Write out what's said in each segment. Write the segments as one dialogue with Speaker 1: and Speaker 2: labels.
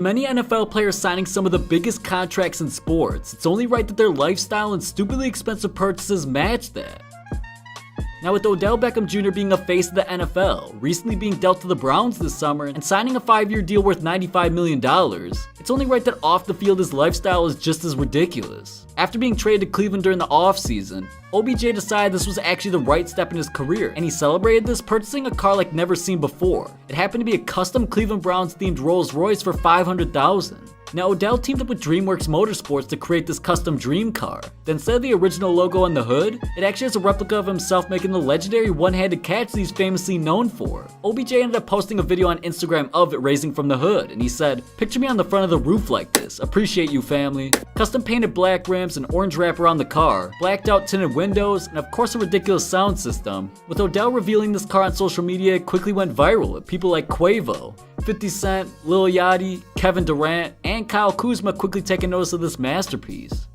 Speaker 1: Many NFL players signing some of the biggest contracts in sports. It's only right that their lifestyle and stupidly expensive purchases match that. Now with Odell Beckham Jr. being a face of the NFL, recently being dealt to the Browns this summer, and signing a 5-year deal worth $95 million, it's only right that off the field his lifestyle is just as ridiculous. After being traded to Cleveland during the offseason, OBJ decided this was actually the right step in his career, and he celebrated this purchasing a car like never seen before. It happened to be a custom Cleveland Browns themed Rolls Royce for $500,000. Now Odell teamed up with DreamWorks Motorsports to create this custom dream car. Then instead of the original logo on the hood, it actually has a replica of himself making the legendary one-handed catch that he's famously known for. OBJ ended up posting a video on Instagram of it raising from the hood, and he said, "Picture me on the front of the roof like this, appreciate you family." Custom painted black rims and orange wrap around the car, blacked out tinted windows, and of course a ridiculous sound system. With Odell revealing this car on social media, it quickly went viral with people like Quavo, 50 Cent, Lil Yachty, Kevin Durant, and Kyle Kuzma quickly taking notice of this masterpiece.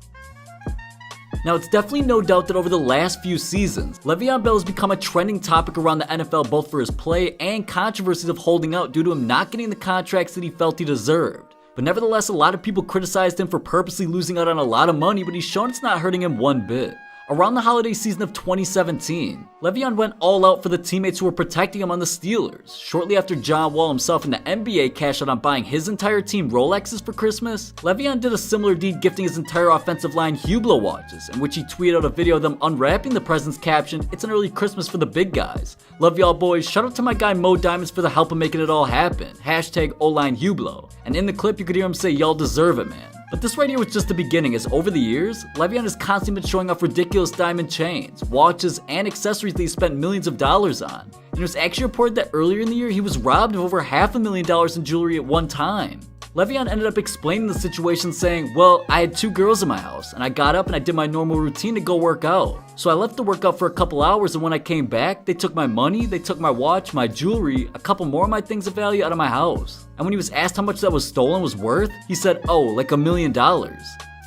Speaker 1: Now it's definitely no doubt that over the last few seasons, Le'Veon Bell has become a trending topic around the NFL both for his play and controversies of holding out due to him not getting the contracts that he felt he deserved. But nevertheless, a lot of people criticized him for purposely losing out on a lot of money, but he's shown it's not hurting him one bit. Around the holiday season of 2017, Le'Veon went all out for the teammates who were protecting him on the Steelers. Shortly after John Wall himself in the NBA cashed out on buying his entire team Rolexes for Christmas, Le'Veon did a similar deed gifting his entire offensive line Hublot watches, in which he tweeted out a video of them unwrapping the presents captioned, "It's an early Christmas for the big guys. Love y'all boys, shout out to my guy Mo Diamonds for the help of making it all happen. Hashtag O-line Hublot." And in the clip you could hear him say, "Y'all deserve it, man." But this right here was just the beginning, as over the years, Le'Veon has constantly been showing off ridiculous diamond chains, watches, and accessories that he spent millions of dollars on. And it was actually reported that earlier in the year he was robbed of over $500,000 in jewelry at one time. Le'Veon ended up explaining the situation saying, "Well, I had 2 girls in my house, and I got up and I did my normal routine to go work out. So I left the workout for a couple hours, and when I came back, they took my money, they took my watch, my jewelry, a couple more of my things of value out of my house." And when he was asked how much that was stolen was worth, he said, "Oh, like $1 million."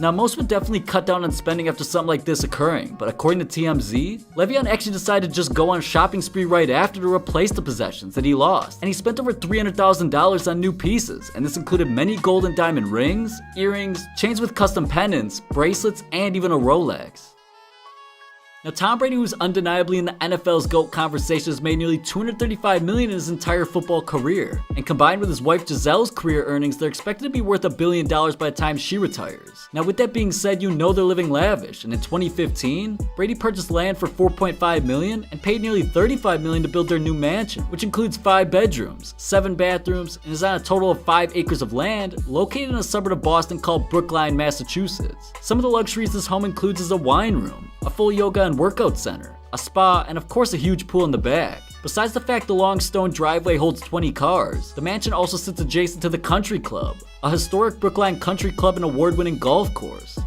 Speaker 1: Now most would definitely cut down on spending after something like this occurring, but according to TMZ, Le'Veon actually decided to just go on a shopping spree right after to replace the possessions that he lost, and he spent over $300,000 on new pieces, and this included many gold and diamond rings, earrings, chains with custom pendants, bracelets, and even a Rolex. Now Tom Brady, who's undeniably in the NFL's GOAT conversation, has made nearly $235 million in his entire football career, and combined with his wife Gisele's career earnings, they're expected to be worth $1 billion by the time she retires. Now with that being said, you know they're living lavish, and in 2015, Brady purchased land for $4.5 million and paid nearly $35 million to build their new mansion, which includes 5 bedrooms, 7 bathrooms, and is on a total of 5 acres of land located in a suburb of Boston called Brookline, Massachusetts. Some of the luxuries this home includes is a wine room, a full yoga and workout center, a spa, and of course a huge pool in the back. Besides the fact the long stone driveway holds 20 cars, the mansion also sits adjacent to the Country Club, a historic Brookline country club and award-winning golf course.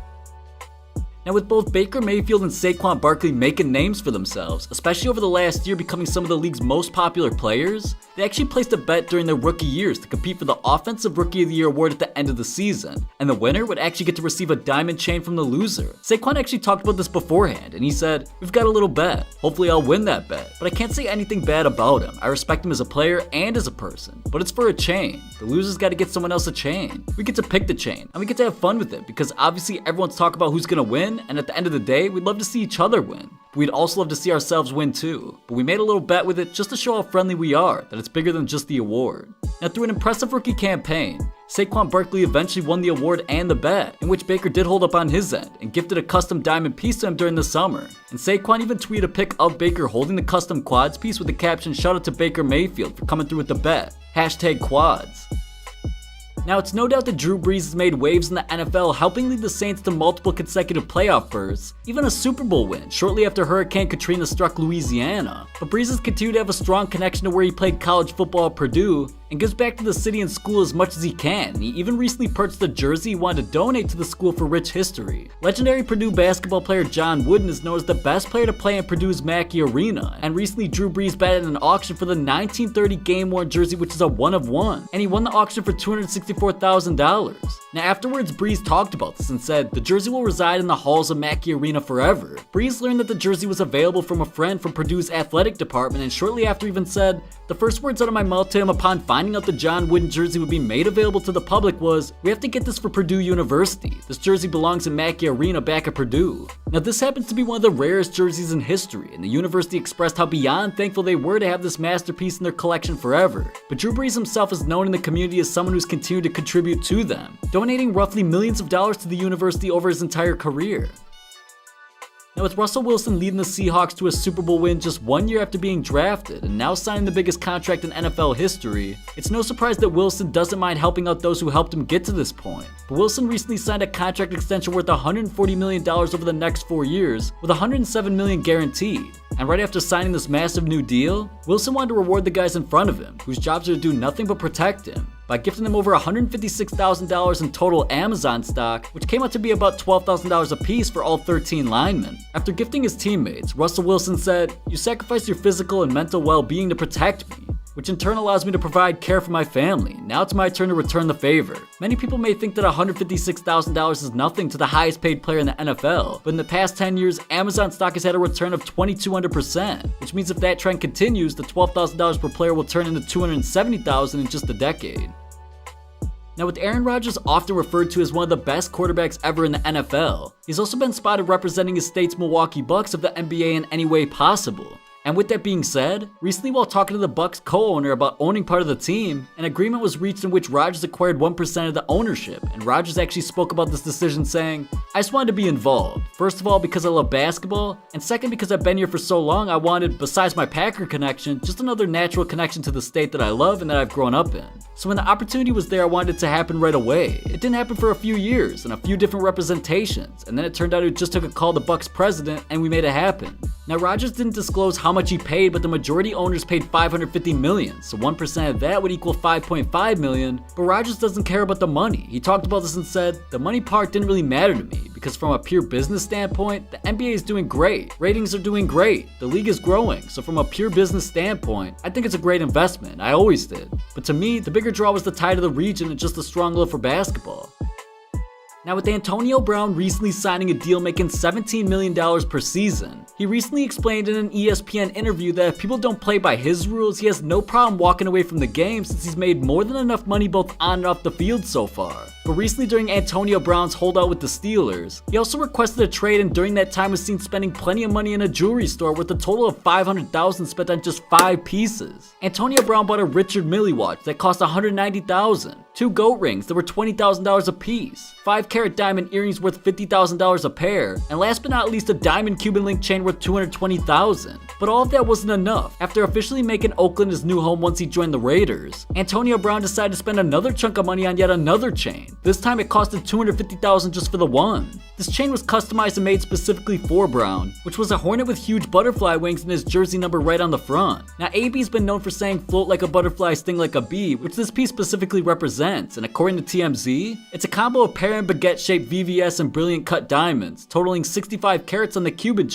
Speaker 1: Now with both Baker Mayfield and Saquon Barkley making names for themselves, especially over the last year becoming some of the league's most popular players, they actually placed a bet during their rookie years to compete for the Offensive Rookie of the Year award at the end of the season, and the winner would actually get to receive a diamond chain from the loser. Saquon actually talked about this beforehand, and he said, "We've got a little bet. Hopefully I'll win that bet, but I can't say anything bad about him. I respect him as a player and as a person, but it's for a chain. The loser's got to get someone else a chain. We get to pick the chain, and we get to have fun with it, because obviously everyone's talking about who's gonna win, and at the end of the day, we'd love to see each other win. But we'd also love to see ourselves win too. But we made a little bet with it just to show how friendly we are, that it's bigger than just the award." Now through an impressive rookie campaign, Saquon Barkley eventually won the award and the bet, in which Baker did hold up on his end and gifted a custom diamond piece to him during the summer. And Saquon even tweeted a pic of Baker holding the custom quads piece with the caption, "Shout out to Baker Mayfield for coming through with the bet. Hashtag quads." Now it's no doubt that Drew Brees has made waves in the NFL, helping lead the Saints to multiple consecutive playoff berths, even a Super Bowl win shortly after Hurricane Katrina struck Louisiana. But Brees has continued to have a strong connection to where he played college football at Purdue, and gives back to the city and school as much as he can. He even recently purchased a jersey he wanted to donate to the school for rich history. Legendary Purdue basketball player John Wooden is known as the best player to play in Purdue's Mackey Arena, and recently Drew Brees batted in an auction for the 1930 game-worn jersey, which is a 1 of 1, and he won the auction for $260 $164,000. Now afterwards, Breeze talked about this and said the jersey will reside in the halls of Mackey Arena forever. Breeze learned that the jersey was available from a friend from Purdue's athletic department, and shortly after even said, the first words out of my mouth to him upon finding out the John Wooden jersey would be made available to the public was, we have to get this for Purdue University. This jersey belongs in Mackey Arena back at Purdue. Now this happens to be one of the rarest jerseys in history, and the university expressed how beyond thankful they were to have this masterpiece in their collection forever. But Drew Brees himself is known in the community as someone who's continued to contribute to them, donating roughly millions of dollars to the university over his entire career. Now with Russell Wilson leading the Seahawks to a Super Bowl win just 1 year after being drafted and now signing the biggest contract in NFL history, it's no surprise that Wilson doesn't mind helping out those who helped him get to this point. But Wilson recently signed a contract extension worth $140 million over the next 4 years, with $107 million guaranteed. And right after signing this massive new deal, Wilson wanted to reward the guys in front of him, whose jobs are to do nothing but protect him, by gifting them over $156,000 in total Amazon stock, which came out to be about $12,000 apiece for all 13 linemen. After gifting his teammates, Russell Wilson said, "You sacrificed your physical and mental well-being to protect me, which in turn allows me to provide care for my family. Now it's my turn to return the favor." Many people may think that $156,000 is nothing to the highest paid player in the NFL, but in the past 10 years, Amazon stock has had a return of 2,200%, which means if that trend continues, the $12,000 per player will turn into $270,000 in just a decade. Now with Aaron Rodgers often referred to as one of the best quarterbacks ever in the NFL, he's also been spotted representing his state's Milwaukee Bucks of the NBA in any way possible. And with that being said, recently while talking to the Bucks co-owner about owning part of the team, an agreement was reached in which Rodgers acquired 1% of the ownership, and Rodgers actually spoke about this decision saying, "I just wanted to be involved. First of all because I love basketball, and second because I've been here for so long I wanted, besides my Packer connection, just another natural connection to the state that I love and that I've grown up in. So when the opportunity was there, I wanted it to happen right away. It didn't happen for a few years and a few different representations, and then it turned out it just took a call to Bucks president and we made it happen." Now Rodgers didn't disclose how much he paid, but the majority owners paid $550 million, so 1% of that would equal $5.5 million, but Rodgers doesn't care about the money. He talked about this and said, "The money part didn't really matter to me, because from a pure business standpoint, the NBA is doing great, ratings are doing great, the league is growing, so from a pure business standpoint, I think it's a great investment, I always did. But to me, the bigger draw was the tie to the region and just a strong love for basketball." Now with Antonio Brown recently signing a deal making $17 million per season, he recently explained in an ESPN interview that if people don't play by his rules, he has no problem walking away from the game since he's made more than enough money both on and off the field so far. But recently during Antonio Brown's holdout with the Steelers, he also requested a trade and during that time was seen spending plenty of money in a jewelry store with a total of $500,000 spent on just 5 pieces. Antonio Brown bought a Richard Mille watch that cost $190,000, 2 goat rings that were $20,000 a piece, 5-carat diamond earrings worth $50,000 a pair, and last but not least a diamond Cuban link chain worth $220,000. But all of that wasn't enough. After officially making Oakland his new home once he joined the Raiders, Antonio Brown decided to spend another chunk of money on yet another chain. This time it costed $250,000 just for the one. This chain was customized and made specifically for Brown, which was a hornet with huge butterfly wings and his jersey number right on the front. Now AB's been known for saying float like a butterfly, sting like a bee, which this piece specifically represents, and according to TMZ, it's a combo of pear and baguette shaped VVS and brilliant cut diamonds, totaling 65 carats on the Cuban chain.